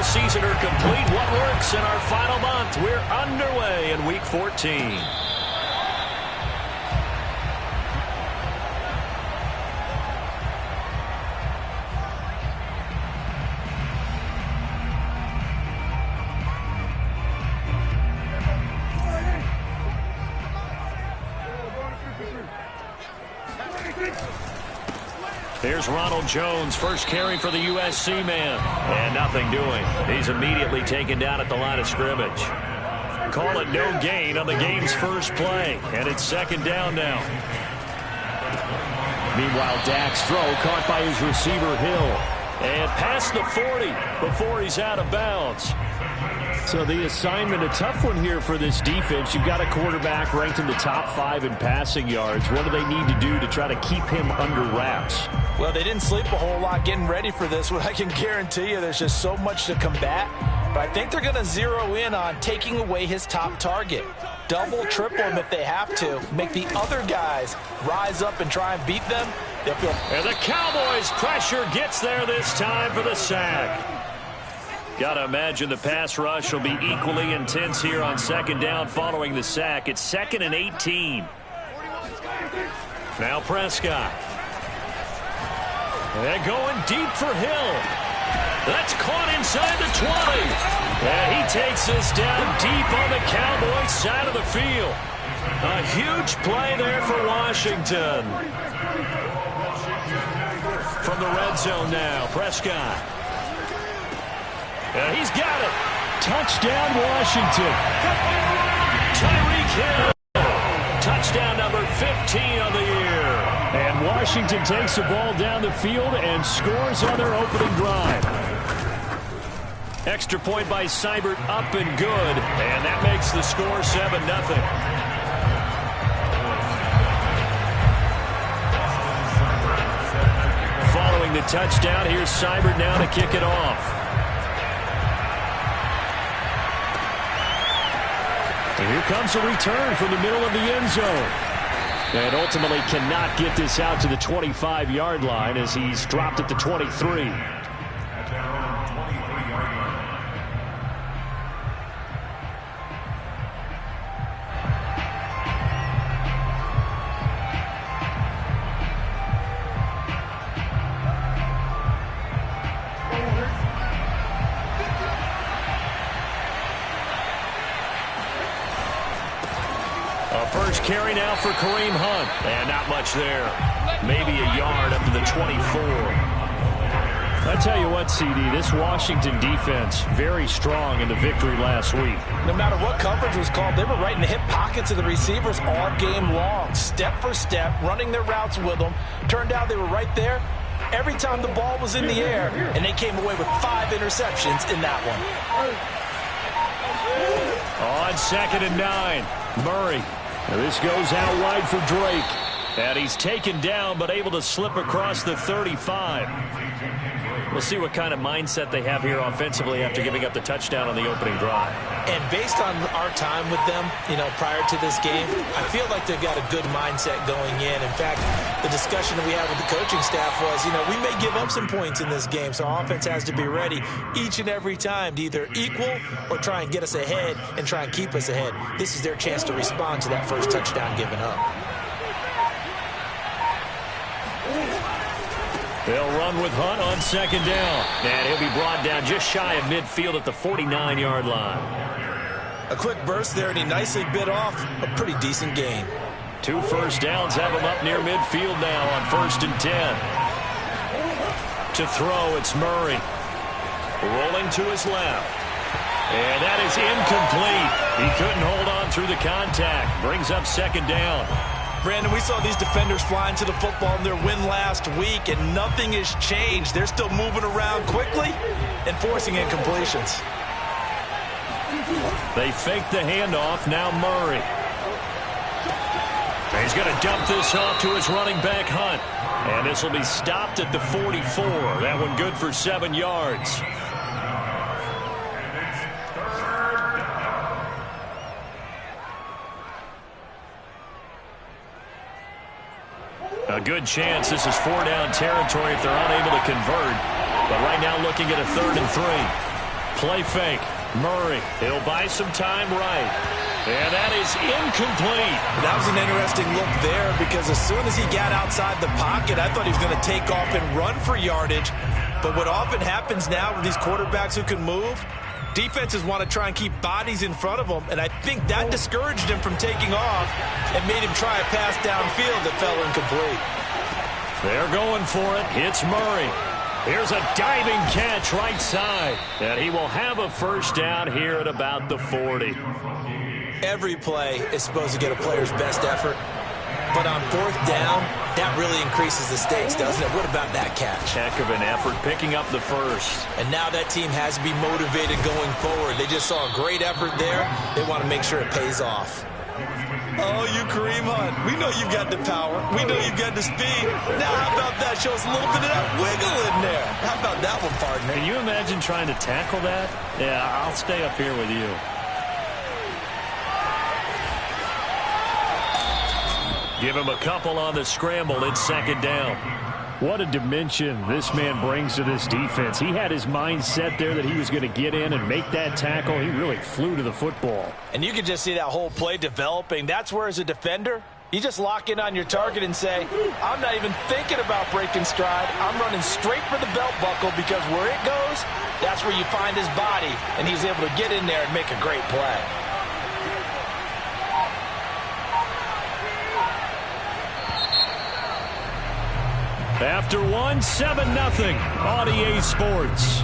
season are complete. What works in our final month? We're underway in Week 14. Here's Ronald Jones, first carry for the USC man. And nothing doing. He's immediately taken down at the line of scrimmage. Call it no gain on the game's first play. And it's second down now. Meanwhile, Dak's throw caught by his receiver, Hill. And past the 40 before he's out of bounds. So the assignment, a tough one here for this defense. You've got a quarterback ranked in the top 5 in passing yards. What do they need to do to try to keep him under wraps? Well, they didn't sleep a whole lot getting ready for this one. I can guarantee you there's just so much to combat. But I think they're going to zero in on taking away his top target. Double, triple him if they have to. Make the other guys rise up and try and beat them. They'll feel. And the Cowboys' pressure gets there this time for the sack. Got to imagine the pass rush will be equally intense here on second down following the sack. It's 2nd and 18. Now Prescott. They're going deep for Hill. That's caught inside the 20. And he takes this down deep on the Cowboys side of the field. A huge play there for Washington. From the red zone now, Prescott. He's got it. Touchdown, Washington. Tyreek Hill. Touchdown number 15 on the year. And Washington takes the ball down the field and scores on their opening drive. Extra point by Seibert, up and good. And that makes the score 7-0. Following the touchdown, here's Seibert now to kick it off. And here comes a return from the middle of the end zone. And ultimately cannot get this out to the 25-yard line as he's dropped at the 23. First carry now for Kareem Hunt. And not much there. Maybe a yard up to the 24. I tell you what, CD, this Washington defense, very strong in the victory last week. No matter what coverage was called, they were right in the hip pockets of the receivers all game long. Step for step, running their routes with them. Turned out they were right there every time the ball was in the air, and they came away with 5 interceptions in that one. On 2nd and 9, Murray. This goes out wide for Drake. And he's taken down but able to slip across the 35. We'll see what kind of mindset they have here offensively after giving up the touchdown on the opening drive. And based on our time with them, prior to this game, I feel like they've got a good mindset going in. In fact, the discussion that we had with the coaching staff was, we may give up some points in this game, so our offense has to be ready each and every time to either equal or try and get us ahead and try and keep us ahead. This is their chance to respond to that first touchdown given up. They'll run with Hunt on 2nd down. And he'll be brought down just shy of midfield at the 49-yard line. A quick burst there, and he nicely bit off a pretty decent gain. 2 first downs have him up near midfield now on 1st and 10. To throw, it's Murray. Rolling to his left. And that is incomplete. He couldn't hold on through the contact. Brings up 2nd down. Brandon, we saw these defenders flying to the football in their win last week, and nothing has changed. They're still moving around quickly and forcing incompletions. They fake the handoff. Now Murray. He's going to dump this off to his running back, Hunt. And this will be stopped at the 44. That one good for 7 yards. A good chance this is 4-down territory if they're unable to convert. But right now looking at a 3rd and 3. Play fake. Murray. He'll buy some time right. And that is incomplete. That was an interesting look there because as soon as he got outside the pocket, I thought he was going to take off and run for yardage. But what often happens now with these quarterbacks who can move, defenses want to try and keep bodies in front of them, and I think that discouraged him from taking off and made him try a pass downfield that fell incomplete. They're going for it. Hits Murray. Here's a diving catch right side. And he will have a first down here at about the 40. Every play is supposed to get a player's best effort. But on fourth down, that really increases the stakes, doesn't it? What about that catch? Heck of an effort, picking up the first. And now that team has to be motivated going forward. They just saw a great effort there. They want to make sure it pays off. Oh, you Kareem Hunt. We know you've got the power. We know you've got the speed. Now how about that? Show us a little bit of that wiggle in there. How about that one, partner? Can you imagine trying to tackle that? Yeah, I'll stay up here with you. Give him a couple on the scramble. It's second down. What a dimension this man brings to this defense. He had his mind set there that he was going to get in and make that tackle. He really flew to the football. And you can just see that whole play developing. That's where, as a defender, you just lock in on your target and say, I'm not even thinking about breaking stride. I'm running straight for the belt buckle because where it goes, that's where you find his body. And he's able to get in there and make a great play. After one, 7-0 on EA Sports.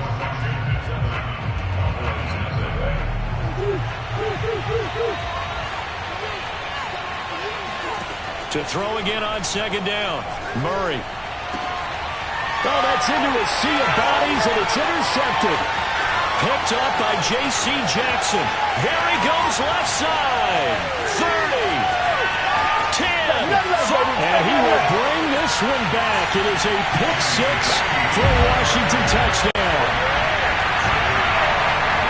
To throw again on second down. Murray. Oh, that's into a sea of bodies, and it's intercepted. Picked up by J.C. Jackson. There he goes left side. 30. 10. And he will bring this one back. It is a pick six for a Washington touchdown.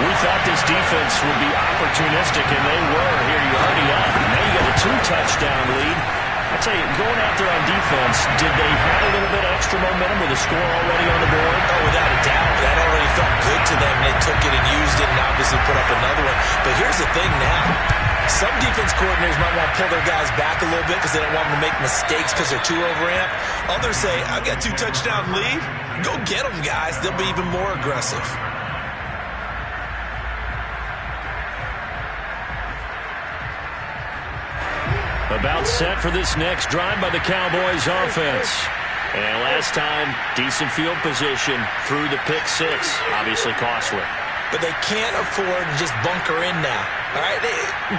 We thought this defense would be opportunistic, and they were. Here you already up. Now you got a 2-touchdown lead. I tell you, going out there on defense, did they have a little bit of extra momentum with a score already on the board? Oh, without a doubt. That already felt good to them. They took it and used it and obviously put up another one. But here's the thing now. Some defense coordinators might want to pull their guys back a little bit because they don't want them to make mistakes because they're too overamped. Others say, I've got 2-touchdown lead. Go get them, guys. They'll be even more aggressive. About set for this next drive by the Cowboys offense. And last time, decent field position through the pick six. Obviously costly. But they can't afford to just bunker in now. All right,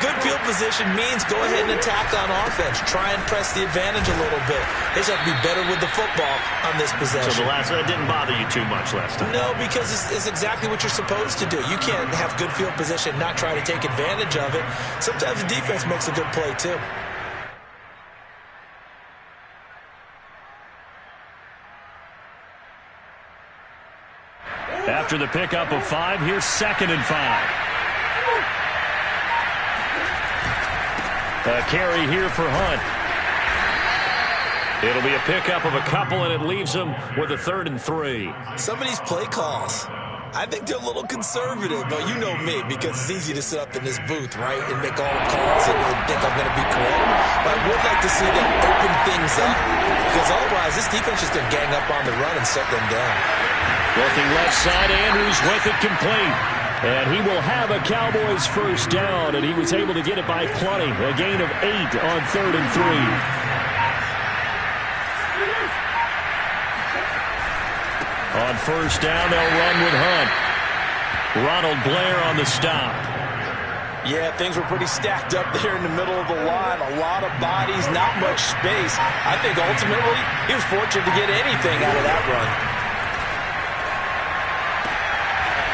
good field position means go ahead and attack on offense. Try and press the advantage a little bit. They just have to be better with the football on this possession. So that didn't bother you too much last time? No, because it's exactly what you're supposed to do. You can't have good field position and not try to take advantage of it. Sometimes the defense makes a good play, too. After the pickup of 5, here's 2nd and 5. A carry here for Hunt. It'll be a pickup of a couple, and it leaves him with a 3rd and 3. Some of these play calls, I think they're a little conservative, but you know me, because it's easy to sit up in this booth, right, and make all the calls and think I'm going to be correct. But I would like to see them open things up, because otherwise this defense is going to gang up on the run and shut them down. Looking left side, Andrews with it complete. And he will have a Cowboys first down, and he was able to get it by plenty. A gain of 8 on 3rd and 3. On first down, they'll run with Hunt. Ronald Blair on the stop. Yeah, things were pretty stacked up there in the middle of the line. A lot of bodies, not much space. I think ultimately he was fortunate to get anything out of that run.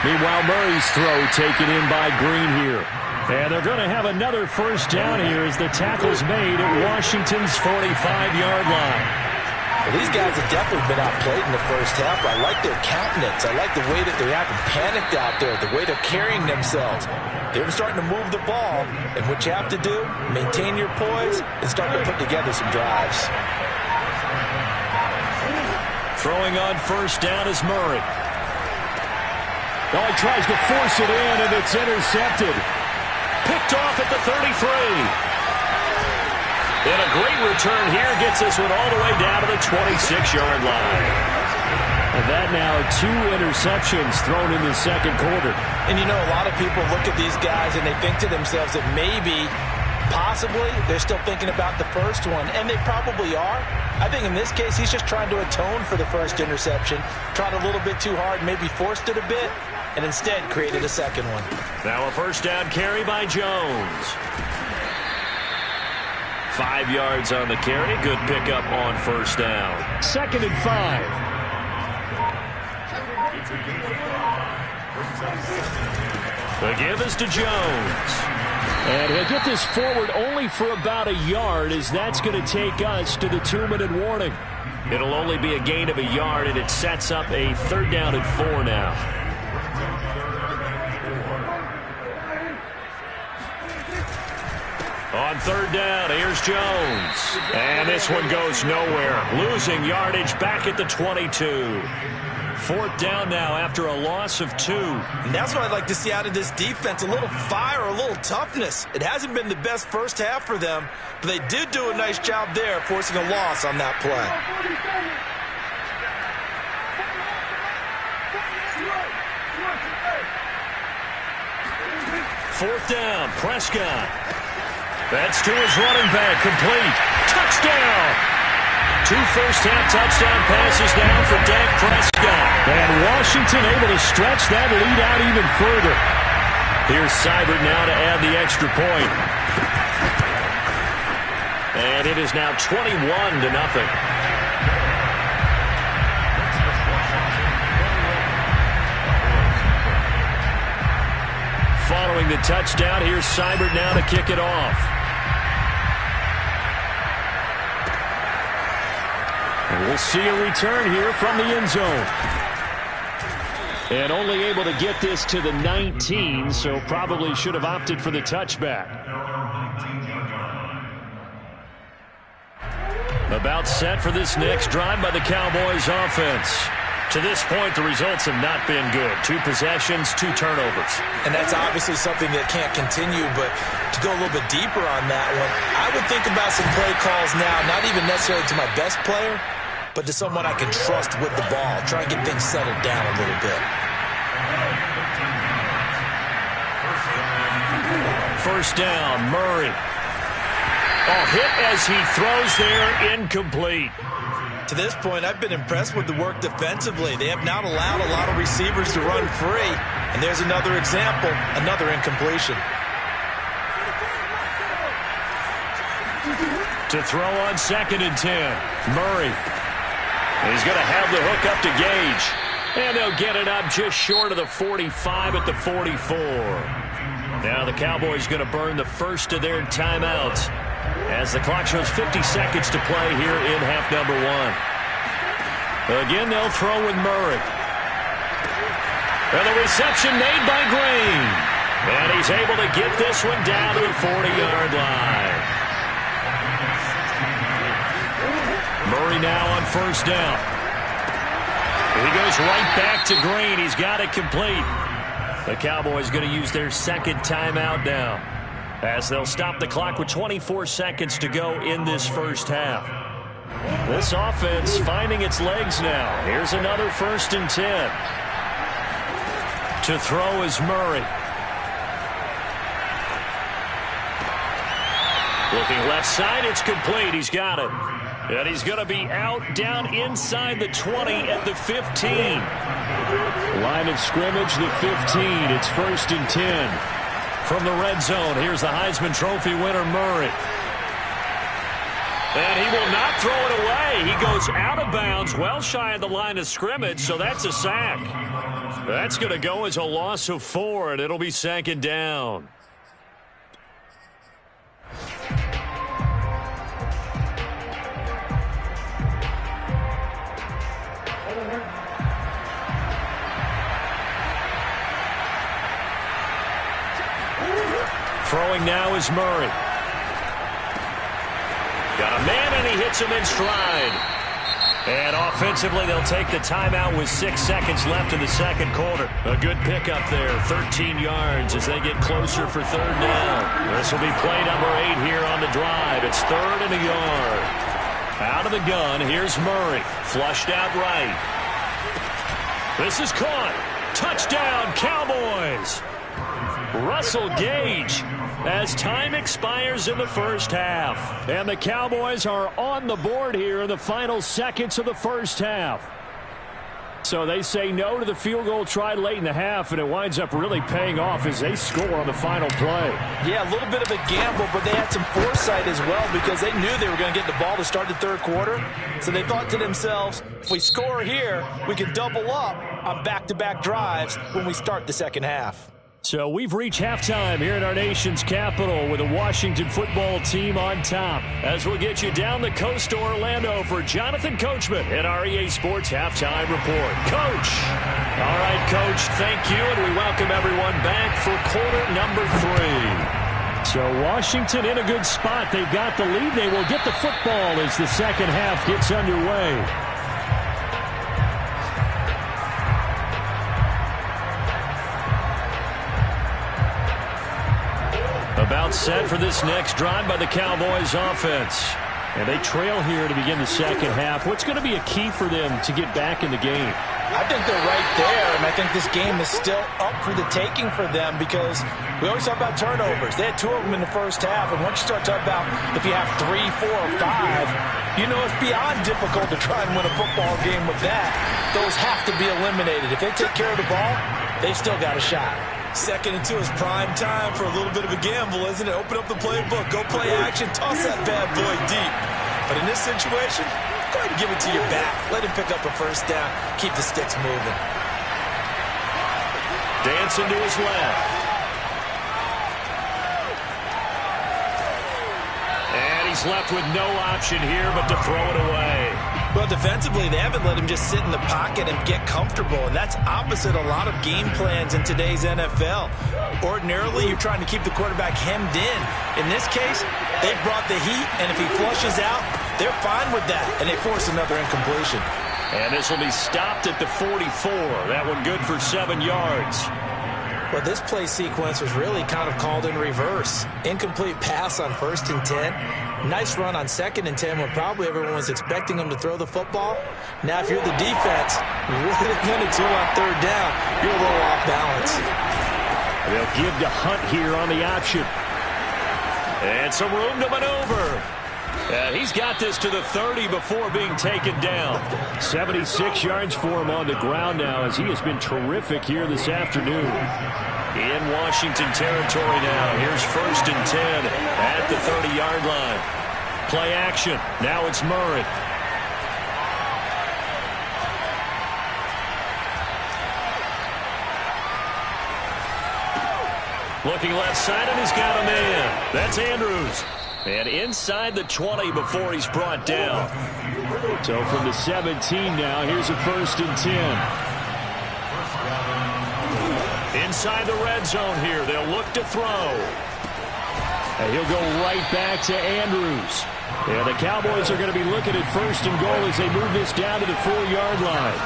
Meanwhile, Murray's throw taken in by Green here. And they're going to have another first down here as the tackle's made at Washington's 45-yard line. Well, these guys have definitely been outplayed in the first half. I like their countenance. I like the way that they're acting panicked out there, the way they're carrying themselves. They're starting to move the ball, and what you have to do, maintain your poise and start to put together some drives. Throwing on first down is Murray. Oh, he tries to force it in, and it's intercepted. Picked off at the 33. And a great return here gets this one all the way down to the 26-yard line. And that now 2 interceptions thrown in the second quarter. And you know, a lot of people look at these guys and they think to themselves that maybe, possibly, they're still thinking about the first one. And they probably are. I think in this case, he's just trying to atone for the first interception. Tried a little bit too hard, maybe forced it a bit, and instead created a second one. Now a first down carry by Jones. 5 yards on the carry. Good pickup on first down. 2nd and 5. The give is to Jones. And he'll get this forward only for about a yard, as that's going to take us to the 2-minute warning. It'll only be a gain of a yard, and it sets up a 3rd down and 4 now. On 3rd down, here's Jones. And this one goes nowhere. Losing yardage back at the 22. 4th down now after a loss of 2. And that's what I'd like to see out of this defense. A little fire, a little toughness. It hasn't been the best first half for them, but they did do a nice job there, forcing a loss on that play. Fourth down, Prescott. That's to his running back, complete. Touchdown! 2 first-half touchdown passes now for Dak Prescott. And Washington able to stretch that lead out even further. Here's Seibert now to add the extra point. And it is now 21-0. Following the touchdown, here's Seibert now to kick it off. And we'll see a return here from the end zone. And only able to get this to the 19, so probably should have opted for the touchback. About set for this next drive by the Cowboys offense. To this point, the results have not been good. 2 possessions, 2 turnovers. And that's obviously something that can't continue, but to go a little bit deeper on that one, I would think about some play calls now, not even necessarily to my best player, but to someone I can trust with the ball. Try and get things settled down a little bit. First down, Murray. Oh, hit as he throws there, incomplete. To this point, I've been impressed with the work defensively. They have not allowed a lot of receivers to run free. And there's another example, another incompletion. To throw on 2nd and 10, Murray. He's going to have the hook up to Gage. And they'll get it up just short of the 45 at the 44. Now the Cowboys going to burn the first of their timeouts as the clock shows 50 seconds to play here in half number 1. Again, they'll throw with Murray. And the reception made by Green. And he's able to get this one down to the 40-yard line. Murray now on first down. He goes right back to Green. He's got it complete. The Cowboys going to use their 2nd timeout now, as they'll stop the clock with 24 seconds to go in this first half. This offense finding its legs now. Here's another 1st and 10. To throw is Murray. Looking left side, it's complete. He's got it. And he's going to be out down inside the 20 at the 15. Line of scrimmage, the 15. It's 1st and 10. From the red zone, here's the Heisman Trophy winner, Murray. And he will not throw it away. He goes out of bounds, well shy of the line of scrimmage, so that's a sack. That's going to go as a loss of 4, and it'll be 2nd down. Throwing now is Murray. Got a man, and he hits him in stride. And offensively, they'll take the timeout with 6 seconds left in the second quarter. A good pickup there, 13 yards as they get closer for third down. This will be play number 8 here on the drive. It's 3rd and a yard. Out of the gun, here's Murray. Flushed out right. This is caught. Touchdown, Cowboys. Russell Gage as time expires in the first half. And the Cowboys are on the board here in the final seconds of the first half. So they say no to the field goal tried late in the half, and it winds up really paying off as they score on the final play. Yeah, a little bit of a gamble, but they had some foresight as well because they knew they were going to get the ball to start the third quarter. So they thought to themselves, if we score here, we can double up on back-to-back drives when we start the second half. So we've reached halftime here in our nation's capital with the Washington football team on top. As we'll get you down the coast to Orlando for Jonathan Coachman at our EA Sports Halftime Report. Coach! All right, Coach, thank you, and we welcome everyone back for quarter number 3. So Washington in a good spot. They've got the lead. They will get the football as the second half gets underway. About set for this next drive by the Cowboys offense. And they trail here to begin the second half. What's going to be a key for them to get back in the game? I think they're right there, and I think this game is still up for the taking for them because we always talk about turnovers. They had 2 of them in the first half, and once you start talking about if you have 3, 4, or 5, you know it's beyond difficult to try and win a football game with that. Those have to be eliminated. If they take care of the ball, they've still got a shot. 2nd and 2 is prime time for a little bit of a gamble, isn't it? Open up the playbook, go play action, toss that bad boy deep. But in this situation, go ahead and give it to your back. Let him pick up a first down. Keep the sticks moving. Dancing to his left. And he's left with no option here but to throw it away. Well, defensively, they haven't let him just sit in the pocket and get comfortable, and that's opposite a lot of game plans in today's NFL. Ordinarily, you're trying to keep the quarterback hemmed in. In this case, they brought the heat, and if he flushes out, they're fine with that, and they force another incompletion. And this will be stopped at the 44. That one good for 7 yards. Well, this play sequence was really kind of called in reverse. Incomplete pass on 1st and 10. Nice run on 2nd and 10 when probably everyone was expecting him to throw the football. Now, if you're the defense, what are they going to do on 3rd down? You're a little off balance. They'll give to Hunt here on the option. And some room to maneuver. He's got this to the 30 before being taken down. 76 yards for him on the ground now as he has been terrific here this afternoon. In Washington territory now. Here's 1st and 10 at the 30-yard line. Play action. Now it's Murray. Looking left side, and he's got a man. That's Andrews. And inside the 20 before he's brought down. So from the 17 now, here's a 1st and 10. Inside the red zone here, they'll look to throw. And he'll go right back to Andrews. And the Cowboys are going to be looking at 1st and goal as they move this down to the 4-yard line.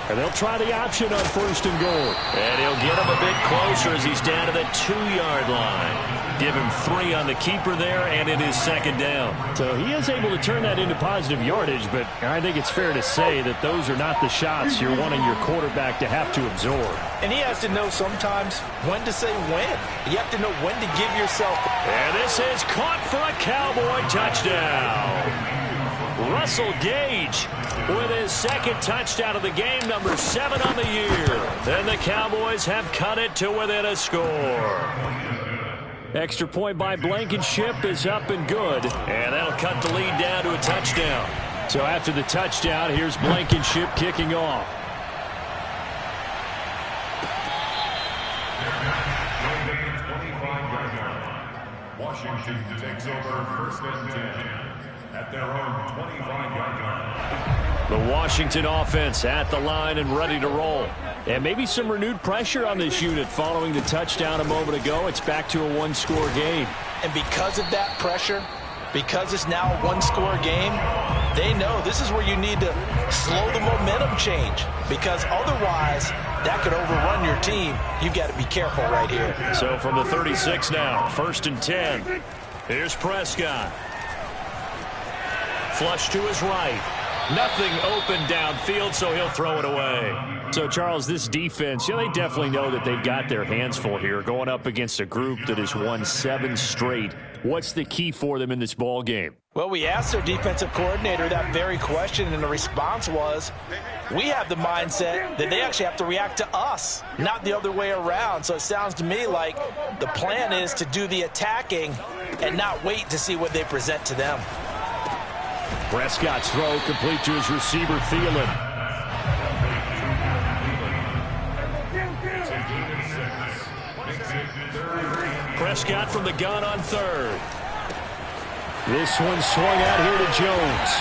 And they'll try the option on 1st and goal. And he'll get him a bit closer as he's down to the 2-yard line. Give him 3 on the keeper there, and it is 2nd down. So he is able to turn that into positive yardage, but I think it's fair to say that those are not the shots you're wanting your quarterback to have to absorb. And he has to know sometimes when to say when. You have to know when to give yourself. And this is caught for a Cowboy touchdown. Russell Gage with his 2nd touchdown of the game, number 7 on the year. And the Cowboys have cut it to within a score. Extra point by Blankenship is up and good. And that'll cut the lead down to a touchdown. So after the touchdown, here's Blankenship kicking off. Washington takes over 1st and 10. At their own 25-yard line. The Washington offense at the line and ready to roll. And maybe some renewed pressure on this unit following the touchdown a moment ago. It's back to a 1-score game. And because of that pressure, because it's now a one-score game, they know this is where you need to slow the momentum change, because otherwise that could overrun your team. You've got to be careful right here. So from the 36 now, 1st and 10. Here's Prescott. Flush to his right. Nothing open downfield, so he'll throw it away. So, Charles, this defense, they definitely know that they've got their hands full here, going up against a group that has won 7 straight. What's the key for them in this ball game? Well, we asked their defensive coordinator that very question, and the response was, we have the mindset that they actually have to react to us, not the other way around. So it sounds to me like the plan is to do the attacking and not wait to see what they present to them. Prescott's throw complete to his receiver, Thielen. Prescott from the gun on 3rd. This one swung out here to Jones.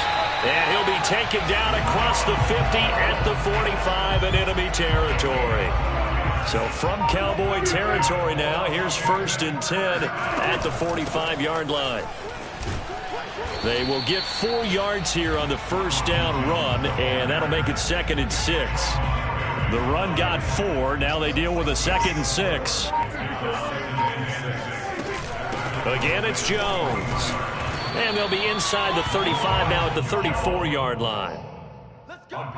And he'll be taken down across the 50 at the 45 in enemy territory. So from Cowboy territory now, here's 1st and 10 at the 45-yard line. They will get 4 yards here on the first down run, and that'll make it 2nd and 6. The run got 4. Now they deal with a 2nd and 6. Again, it's Jones. And they'll be inside the 35 now at the 34-yard line.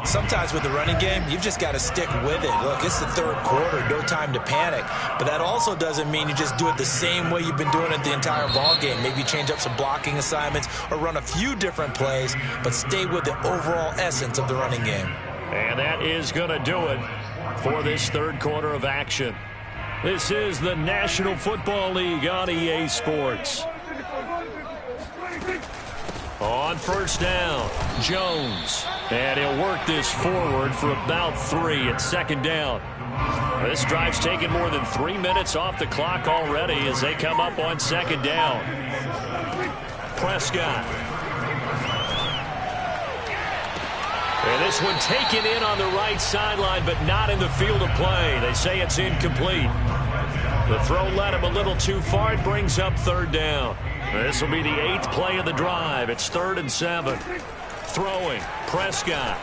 Sometimes with the running game, you've just got to stick with it. Look, it's the 3rd quarter, no time to panic. But that also doesn't mean you just do it the same way you've been doing it the entire ball game. Maybe change up some blocking assignments or run a few different plays, but stay with the overall essence of the running game. And that is going to do it for this 3rd quarter of action. This is the National Football League on EA Sports. On 1st down, Jones. And he'll work this forward for about 3 at 2nd down. This drive's taken more than 3 minutes off the clock already as they come up on 2nd down. Prescott. And this one taken in on the right sideline, but not in the field of play. They say it's incomplete. The throw led him a little too far. It brings up 3rd down. This will be the 8th play of the drive. It's 3rd and 7. Throwing, Prescott.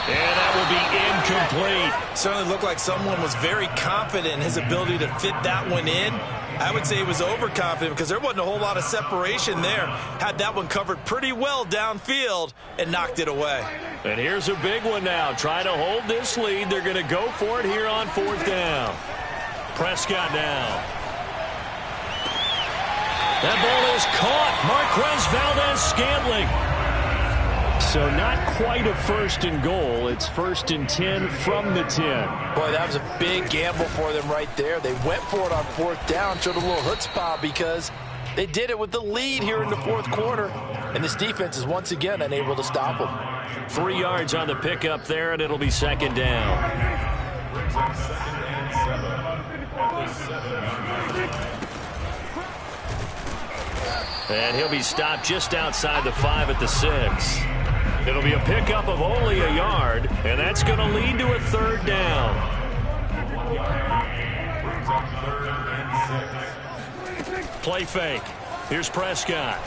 And that will be incomplete. Certainly looked like someone was very confident in his ability to fit that one in. I would say he was overconfident because there wasn't a whole lot of separation there. Had that one covered pretty well downfield and knocked it away. And here's a big one now. Trying to hold this lead. They're going to go for it here on 4th down. Prescott now. That ball is caught. Marquez Valdez-Scantling. So not quite a 1st and goal. It's 1st and 10 from the 10. Boy, that was a big gamble for them right there. They went for it on 4th down, showed a little chutzpah because they did it with the lead here in the 4th quarter. And this defense is once again unable to stop them. 3 yards on the pickup there, and it'll be 2nd down. And he'll be stopped just outside the 5 at the 6. It'll be a pickup of only a yard, and that's going to lead to a 3rd down. Play fake. Here's Prescott.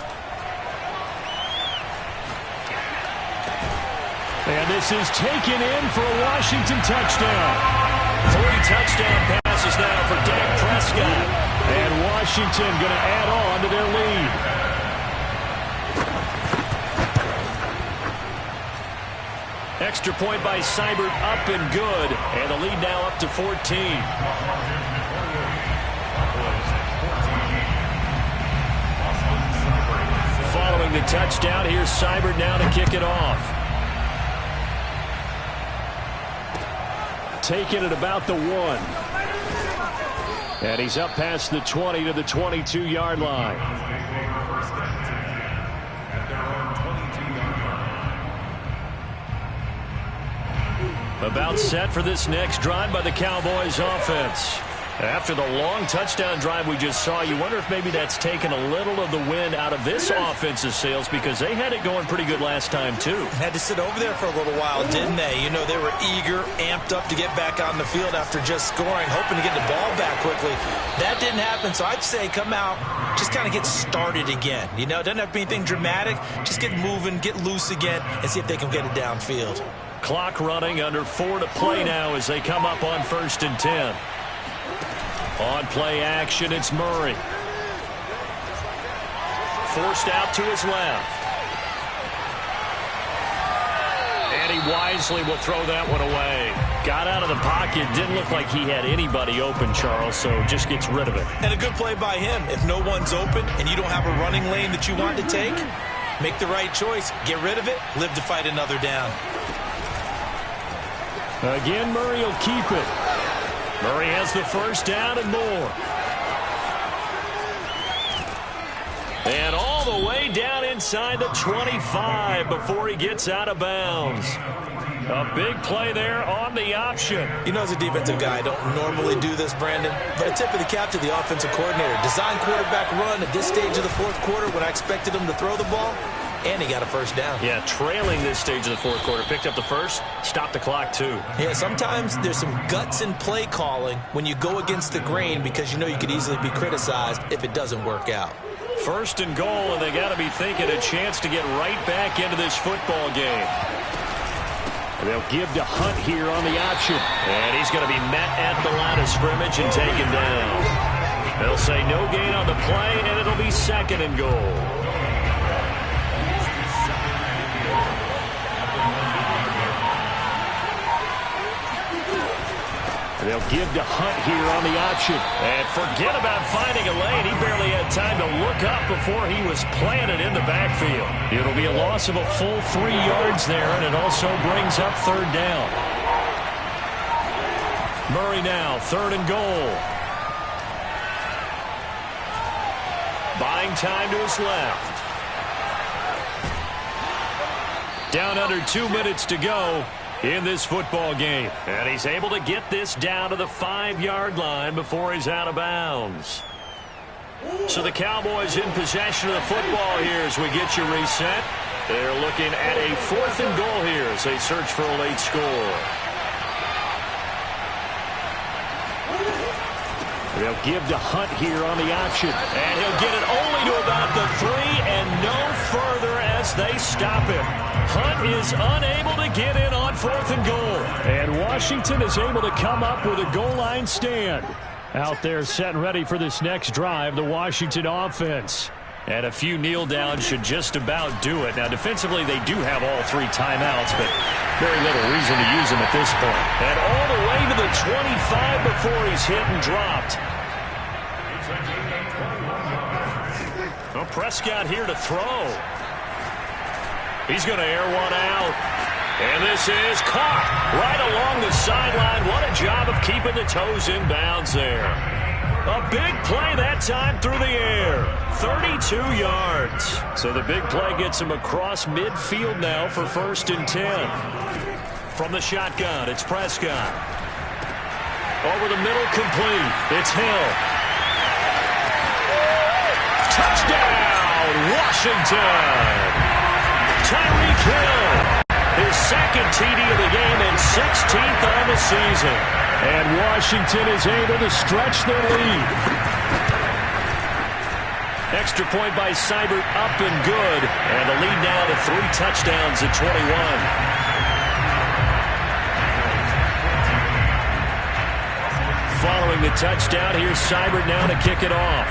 And this is taken in for a Washington touchdown. 3 touchdown passes now for Dak Prescott. And Washington going to add on to their lead. Extra point by Seibert, up and good. And the lead now up to 14. Following the touchdown, here's Seibert now to kick it off. Taking it about the 1. And he's up past the 20 to the 22-yard line. About set for this next drive by the Cowboys offense. After the long touchdown drive we just saw, you wonder if maybe that's taken a little of the wind out of this offense's sails, because they had it going pretty good last time too. Had to sit over there for a little while, didn't they? You know, they were eager, amped up to get back on the field after just scoring, hoping to get the ball back quickly. That didn't happen, so I'd say come out, just kind of get started again. You know, it doesn't have to be anything dramatic. Just get moving, get loose again, and see if they can get it downfield. Clock running, under 4 to play now as they come up on 1st and 10. On play action, it's Murray. Forced out to his left. And he wisely will throw that one away. Got out of the pocket. Didn't look like he had anybody open, Charles, so just gets rid of it. And a good play by him. If no one's open and you don't have a running lane that you want to take, make the right choice. Get rid of it. Live to fight another down. Again, Murray will keep it. Murray has the first down and more. And all the way down inside the 25 before he gets out of bounds. A big play there on the option. You know, as a defensive guy, I don't normally do this, Brandon, but a tip of the cap to the offensive coordinator. Design quarterback run at this stage of the fourth quarter when I expected him to throw the ball, and he got a first down. Yeah, trailing this stage of the fourth quarter. Picked up the first, stopped the clock too. Yeah, sometimes there's some guts in play calling when you go against the grain, because you know you could easily be criticized if it doesn't work out. 1st and goal, and they got to be thinking a chance to get right back into this football game. They'll give to Hunt here on the option. And he's going to be met at the line of scrimmage and taken down. They'll say no gain on the play, and it'll be 2nd and goal. They'll give to Hunt here on the option. And forget about finding a lane. He barely had time to look up before he was planted in the backfield. It'll be a loss of a full 3 yards there, and it also brings up 3rd down. Murray now, 3rd and goal. Buying time to his left. Down under 2 minutes to go in this football game. And he's able to get this down to the 5-yard line before he's out of bounds. So the Cowboys in possession of the football here as we get you reset. They're looking at a 4th and goal here as they search for a late score. They'll give to Hunt here on the option. And he'll get it only to about the 3 and no further as they stop him. Hunt is unable to get in on 4th and goal. And Washington is able to come up with a goal line stand. Out there set and ready for this next drive, the Washington offense. And a few kneel downs should just about do it. Now, defensively, they do have all 3 timeouts, but very little reason to use them at this point. And all the way to the 25 before he's hit and dropped. Well, Prescott here to throw. He's going to air one out. And this is caught right along the sideline. What a job of keeping the toes in bounds there. A big play that time through the air. 32 yards. So the big play gets him across midfield now for 1st and 10. From the shotgun, it's Prescott. Over the middle, complete. It's Hill. Touchdown, Washington. Tyreek Hill, his 2nd TD of the game and 16th on the season. And Washington is able to stretch their lead. Extra point by Seibert, up and good. And the lead now to 3 touchdowns at 21. Following the touchdown, here's Seibert now to kick it off.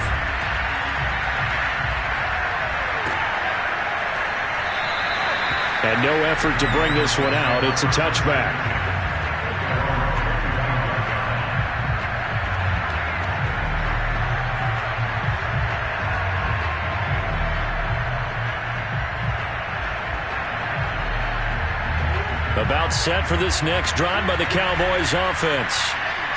And no effort to bring this one out. It's a touchback. About set for this next drive by the Cowboys offense.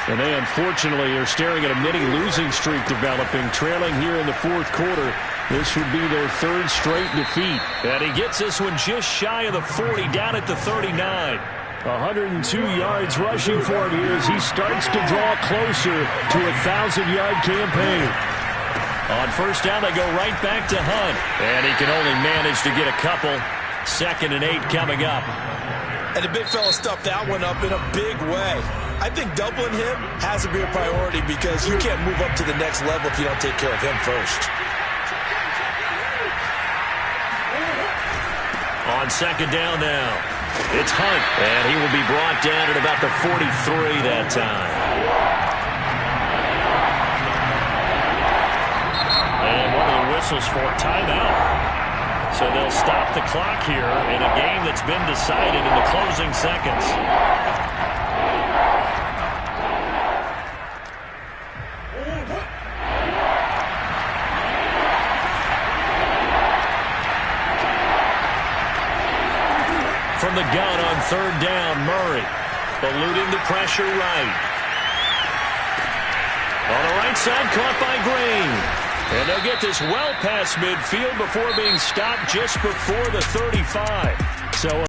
And they unfortunately are staring at a mini losing streak developing, trailing here in the 4th quarter. This would be their 3rd straight defeat. And he gets this one just shy of the 40, down at the 39. 102 yards rushing for him here as he starts to draw closer to a 1,000-yard campaign. On first down, they go right back to Hunt. And he can only manage to get a couple. 2nd and 8 coming up. And the big fella stuffed that one up in a big way. I think doubling him has to be a priority because you can't move up to the next level if you don't take care of him first. On 2nd down now, it's Hunt. And he will be brought down at about the 43 that time. And one of the whistles for timeout. So they'll stop the clock here in a game that's been decided in the closing seconds. From the gun on 3rd down, Murray eluding the pressure right. On the right side, caught by Green. And they'll get this well past midfield before being stopped just before the 35. So